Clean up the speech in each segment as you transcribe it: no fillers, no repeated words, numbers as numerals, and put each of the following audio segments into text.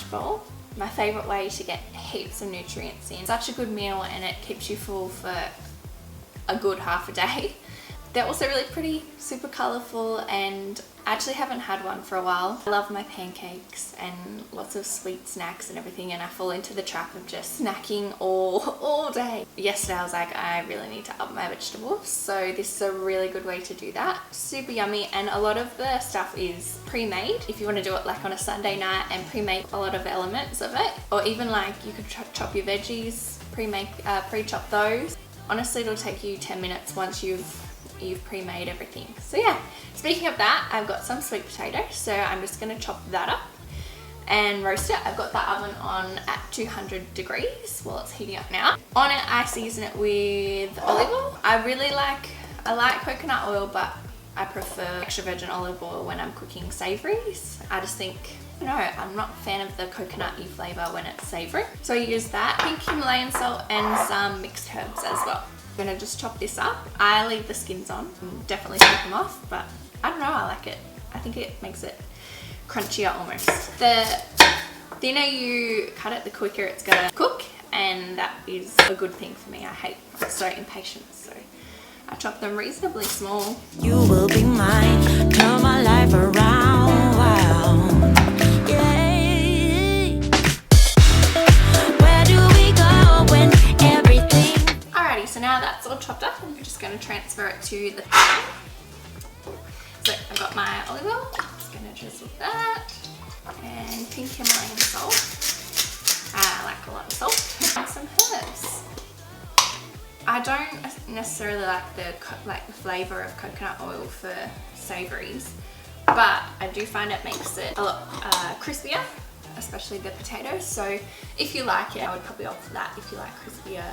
bowl. My favourite way to get heaps of nutrients in. Such a good meal and it keeps you full for a good half a day. They're also really pretty, super colourful, and I actually haven't had one for a while. I love my pancakes and lots of sweet snacks and everything, and I fall into the trap of just snacking all day. Yesterday I was like, I really need to up my vegetables, so this is a really good way to do that. Super yummy, and a lot of the stuff is pre-made. If you want to do it like on a Sunday night and pre-make a lot of elements of it, or even like you could chop your veggies, pre-chop those. Honestly, it'll take you 10 minutes once you've pre-made everything. So yeah, speaking of that, I've got some sweet potato, so I'm just going to chop that up and roast it. I've got the oven on at 200 degrees while it's heating up now. On it, I season it with olive oil. I like coconut oil, but I prefer extra virgin olive oil when I'm cooking savouries. I just think, I'm not a fan of the coconutty flavour when it's savoury. So I use that, pink Himalayan salt, and some mixed herbs as well. I'm gonna just chop this up. I leave the skins on, definitely take them off, but I don't know, I like it. I think it makes it crunchier almost. The thinner you cut it, the quicker it's gonna cook, and that is a good thing for me. I'm so impatient, so I chop them reasonably small. You will be mine, turn my life around, wow. Yeah. Where do we go when everything... Alrighty, so now that's all chopped up, I'm just going to transfer it to the pan. So I've got my olive oil, just going to drizzle that, and pink Himalayan salt. I like a lot of salt. And some herbs. I don't necessarily like the flavour of coconut oil for savouries, but I do find it makes it a lot crispier, especially the potatoes. So if you like it, I would probably opt for that if you like crispier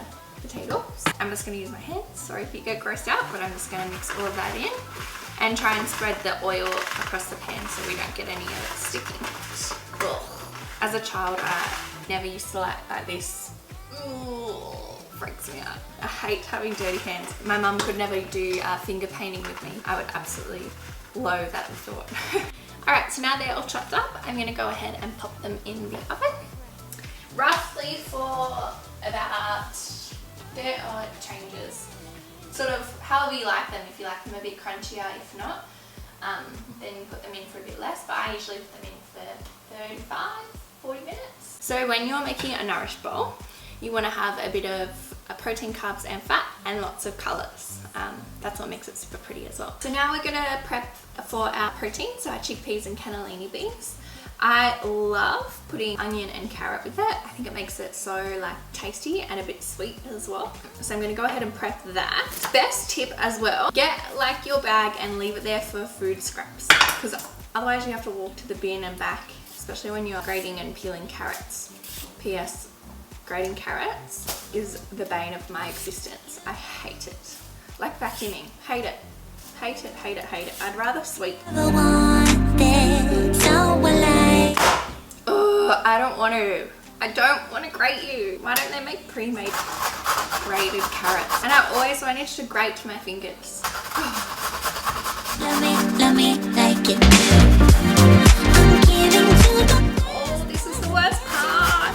potatoes. I'm just going to use my hands, sorry if you get grossed out, but I'm just going to mix all of that in and try and spread the oil across the pan so we don't get any of it sticking. Ugh. As a child, I never used to like this. Ooh, freaks me out. I hate having dirty hands. My mum could never do finger painting with me. I would absolutely loathe that thought. Alright, so now they're all chopped up, I'm going to go ahead and pop them in the oven. Roughly for about, it changes. Sort of however you like them. If you like them a bit crunchier, if not, then put them in for a bit less, but I usually put them in for 35-40 minutes. So when you're making a nourished bowl, you want to have a bit of protein, carbs and fat, and lots of colours. That's what makes it super pretty as well. So now we're going to prep for our protein, so our chickpeas and cannellini beans. I love putting onion and carrot with it. I think it makes it so tasty and a bit sweet as well. So I'm going to go ahead and prep that. Best tip as well, get your bag and leave it there for food scraps, because otherwise you have to walk to the bin and back, especially when you're grating and peeling carrots. P.S. Grating carrots is the bane of my existence. I hate it. Like vacuuming. Hate it. Hate it, hate it, hate it. I'd rather sweep. Oh, I don't want to. I don't want to grate you. Why don't they make pre-made grated carrots? And I always wanted to grate my fingers. Let me like it. Oh, this is the worst part.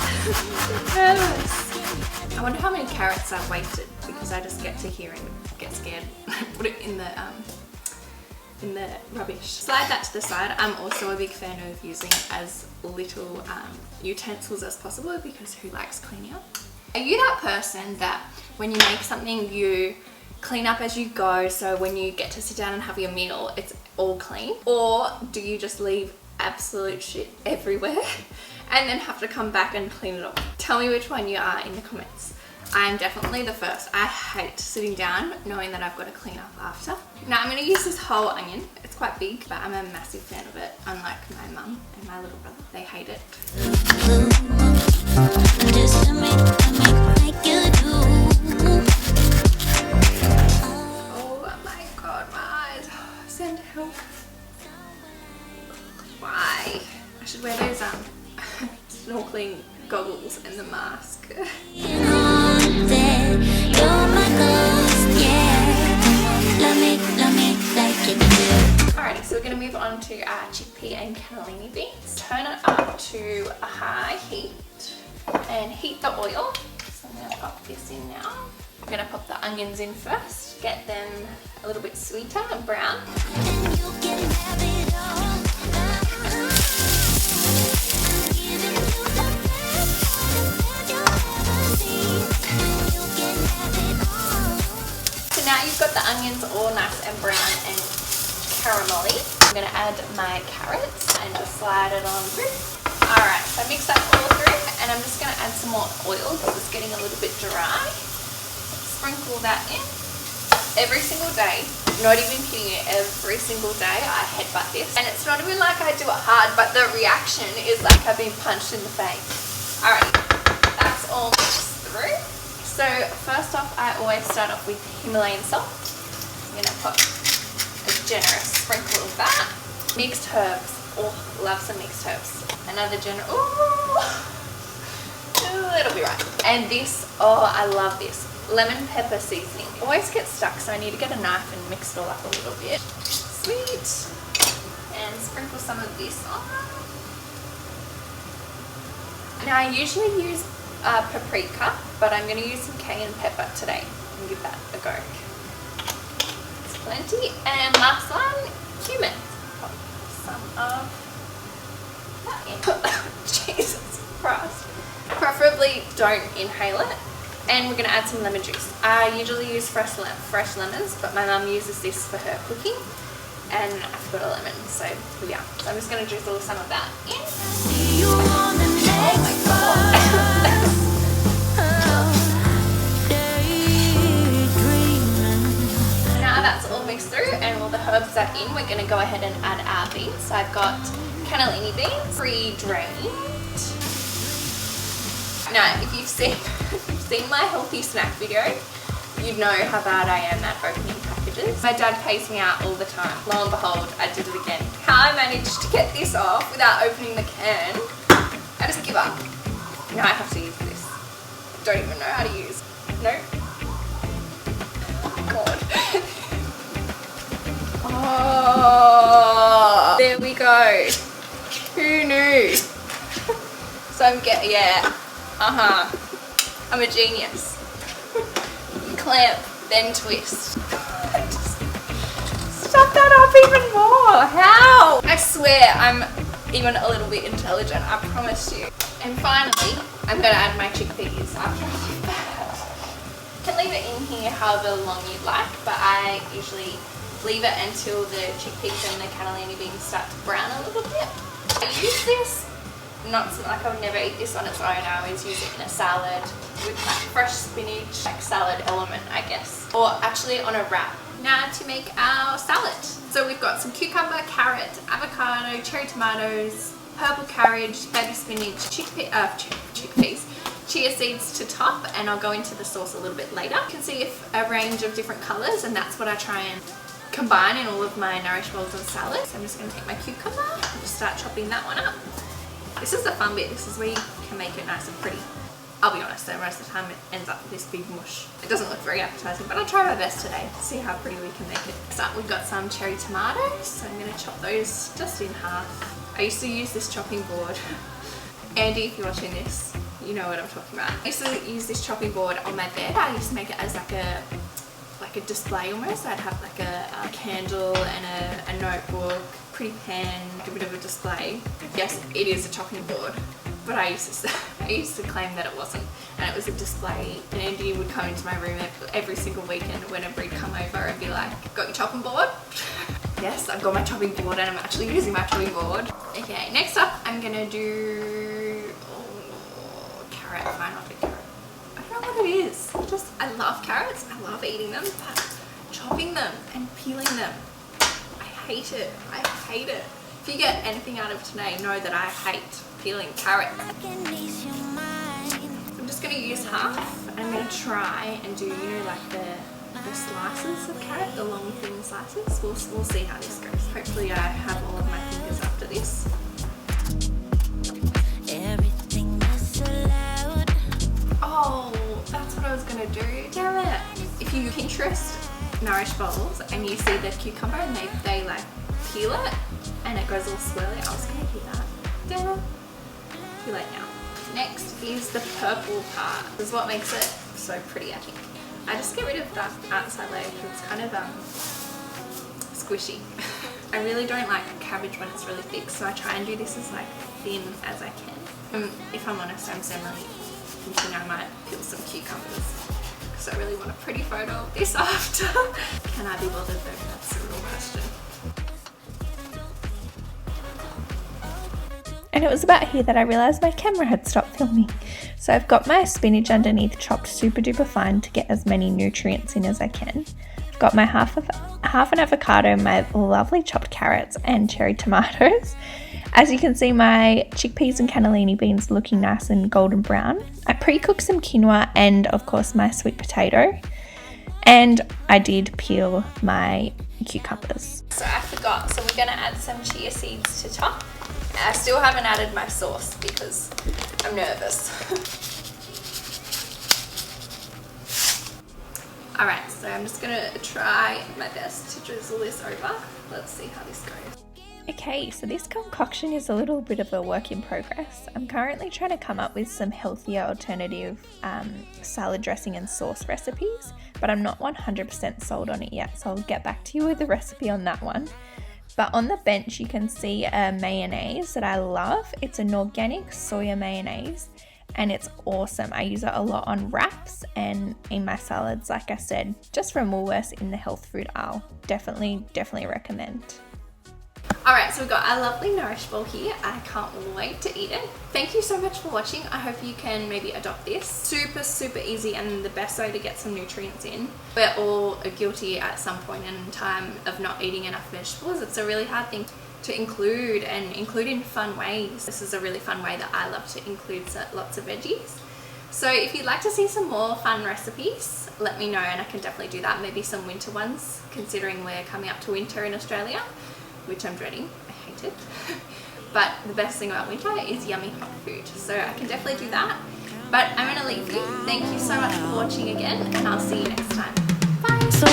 I'm nervous. I wonder how many carrots I've wasted because I just get to here and get scared. Put it in the rubbish. Slide that to the side. I'm also a big fan of using as little utensils as possible, because who likes cleaning up? Are you that person that when you make something you clean up as you go, so when you get to sit down and have your meal it's all clean? Or do you just leave absolute shit everywhere and then have to come back and clean it up? Tell me which one you are in the comments. I'm definitely the first. I hate sitting down knowing that I've got to clean up after. Now I'm going to use this whole onion. It's quite big, but I'm a massive fan of it, unlike my mum and my little brother. They hate it. Oh my god, my eyes. Send help. Why? I should wear those snorkeling goggles and the mask. Alrighty, so we're going to move on to into our chickpea and cannellini beans. Turn it up to a high heat and heat the oil. So I'm going to pop this in now. I'm going to pop the onions in first, get them a little bit sweeter and brown. So now you've got the onions all nice and brown and caramelly. I'm going to add my carrots and just slide it on through. Alright, so mix that all through and I'm just going to add some more oil because it's getting a little bit dry. Sprinkle that in. Every single day, not even kidding you, every single day I headbutt this. And it's not even like I do it hard, but the reaction is like I've been punched in the face. Alright, that's all mixed through. So first off, I always start off with Himalayan salt. I'm going to put a generous sprinkle of that. Mixed herbs. Oh, love some mixed herbs. Another generous, ooh, it'll be right. And this, oh, I love this. Lemon pepper seasoning. It always gets stuck, so I need to get a knife and mix it all up a little bit. Sweet. And sprinkle some of this on. Now I usually use paprika, but I'm going to use some cayenne pepper today and give that a go. It's plenty. And last one, cumin. Pop some of that in. Jesus Christ. Preferably don't inhale it. And we're going to add some lemon juice. I usually use fresh lemons, but my mum uses this for her cooking. And I've got a lemon, so here we are. So I'm just going to drizzle some of that in. Oh my god. Now that's all mixed through and all the herbs are in, we're going to go ahead and add our beans. So I've got cannellini beans, pre-drained. Now, if you've seen my healthy snack video, you'd know how bad I am at opening packages. My dad pays me out all the time. Lo and behold, I did it again. How I managed to get this off without opening the can, I just give up. Now I have to use this. Don't even know how to use. No. God. Oh, there we go. Who knew? So I'm getting, yeah. I'm a genius. Clamp, then twist. Stuff that up even more. How? I swear I'm even a little bit intelligent, I promise you. And finally, I'm going to add my chickpeas after I leave that. You can leave it in here however long you'd like, but I usually leave it until the chickpeas and the cannellini beans start to brown a little bit. I use this, not like I would never eat this on its own. I always use it in a salad with like fresh spinach, like salad element, I guess. Or actually on a wrap. Now to make our salad. So we've got some cucumber, carrot, avocado, cherry tomatoes, purple carrot, baby spinach, chickpeas, chia seeds to top, and I'll go into the sauce a little bit later. You can see a range of different colours, and that's what I try and combine in all of my Nourish bowls and salads. So I'm just going to take my cucumber and just start chopping that one up. This is the fun bit. This is where you can make it nice and pretty. I'll be honest though, most of the time it ends up with this big mush. It doesn't look very appetizing, but I'll try my best today to see how pretty we can make it. Next up, we've got some cherry tomatoes, so I'm going to chop those just in half. I used to use this chopping board. Andy, if you're watching this, you know what I'm talking about. I used to use this chopping board on my bed. I used to make it as like a display almost. I'd have like a candle and a notebook, pretty pen, a bit of a display. Yes, it is a chopping board, but I used to claim that it wasn't, and it was a display. And Andy would come into my room every single weekend whenever he'd come over and be like, "Got your chopping board?" Yes, I've got my chopping board and I'm actually using my chopping board. Okay, next up I'm gonna do carrot. Fine, I'll do carrot. I don't know what it is. I love carrots. I love eating them, but chopping them and peeling them, I hate it. I hate it. If you get anything out of today, know that I hate peeling carrots. I'm just going to use half. I'm going to try and do, you know, like the slices of carrot, the long thin slices. We'll see how this goes. Hopefully I have all of my fingers after this. Oh, that's what I was going to do. Damn it. If you Pinterest Nourish bowls and you see the cucumber and they like peel it, and it goes all swirly. I was gonna do that. Damn. Too late now. Next is the purple part. This is what makes it so pretty, I think. I just get rid of that outside layer because it's kind of squishy. I really don't like cabbage when it's really thick, so I try and do this as like thin as I can. If I'm honest, I'm generally thinking I might peel some cucumbers because I really want a pretty photo of this after. Can I be bothered though? That's the real question. And it was about here that I realised my camera had stopped filming. So I've got my spinach underneath chopped super duper fine to get as many nutrients in as I can. I've got my half an avocado, my lovely chopped carrots and cherry tomatoes. As you can see, my chickpeas and cannellini beans looking nice and golden brown. I pre-cooked some quinoa and of course my sweet potato. And I did peel my cucumbers. So I forgot, so we're gonna add some chia seeds to top. I still haven't added my sauce because I'm nervous. Alright, so I'm just gonna try my best to drizzle this over. Let's see how this goes. Okay, so this concoction is a little bit of a work in progress. I'm currently trying to come up with some healthier alternative salad dressing and sauce recipes, but I'm not 100% sold on it yet, so I'll get back to you with the recipe on that one. But on the bench you can see a mayonnaise that I love. It's an organic soya mayonnaise and it's awesome. I use it a lot on wraps and in my salads, like I said, just from Woolworths in the health food aisle. Definitely recommend. Alright, so we've got our lovely Nourish Bowl here. I can't wait to eat it. Thank you so much for watching. I hope you can maybe adopt this. Super easy and the best way to get some nutrients in. We're all guilty at some point in time of not eating enough vegetables. It's a really hard thing to include and include in fun ways. This is a really fun way that I love to include lots of veggies. So if you'd like to see some more fun recipes, let me know and I can definitely do that. Maybe some winter ones, considering we're coming up to winter in Australia, which I'm dreading. I hate it. But the best thing about winter is yummy hot food. So I can definitely do that. But I'm going to leave you. Thank you so much for watching again and I'll see you next time. Bye. So